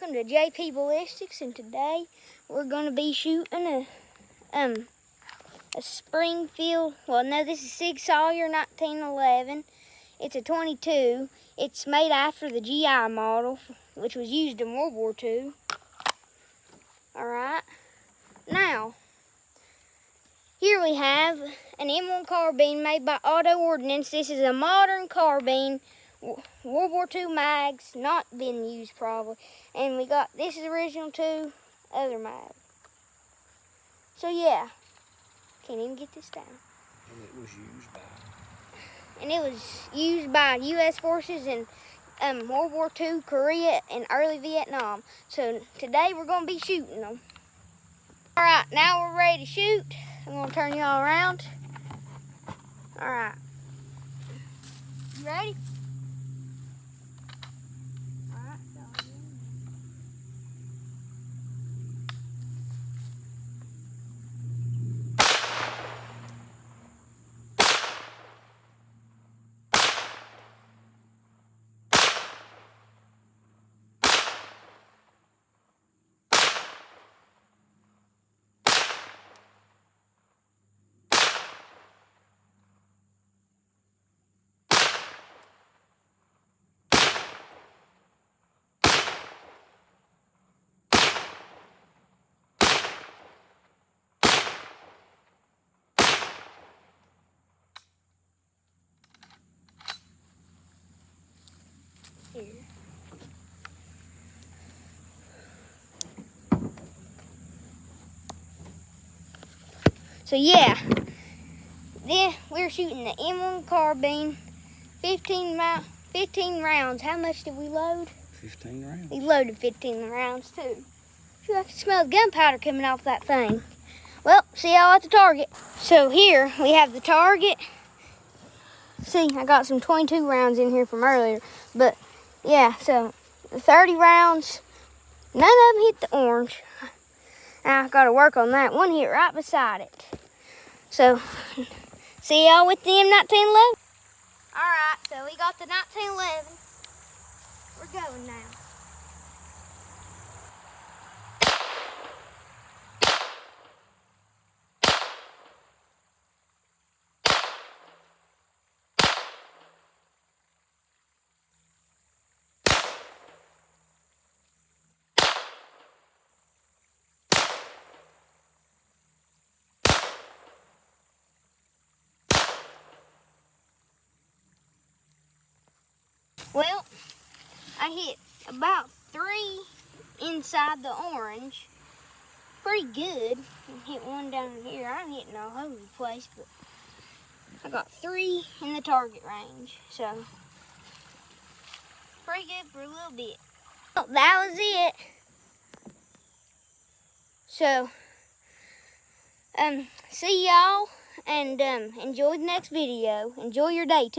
welcome to JP Ballistics, and today we're going to be shooting a Springfield. Well, no, this is Sig Sauer 1911. It's a 22. It's made after the GI model, which was used in World War II. All right. Now, here we have an M1 carbine made by Auto Ordnance. This is a modern carbine. World War II mags, not been used probably. And we got, this is original too, other mag. So yeah, can't even get this down. And it was used by? And it was used by U.S. forces in World War II, Korea, and early Vietnam. So today we're going to be shooting them. All right, now we're ready to shoot. I'm going to turn you all around. All right. You ready? Here. So yeah, then we're shooting the M1 carbine, 15 rounds. How much did we load? 15 rounds. We loaded 15 rounds too. Phew, I can smell the gunpowder coming off that thing. Well, see y'all at the target. So here we have the target. See, I got some 22 rounds in here from earlier, but yeah, so the 30 rounds, none of them hit the orange. Now I gotta work on that. One hit right beside it. So, see y'all with the M1911. All right, so we got the 1911. We're going now. Well, I hit about 3 inside the orange. Pretty good. I hit one down here. I'm hitting all over the place, but I got 3 in the target range. So, pretty good for a little bit. Well, that was it. So, see y'all and enjoy the next video. Enjoy your day too.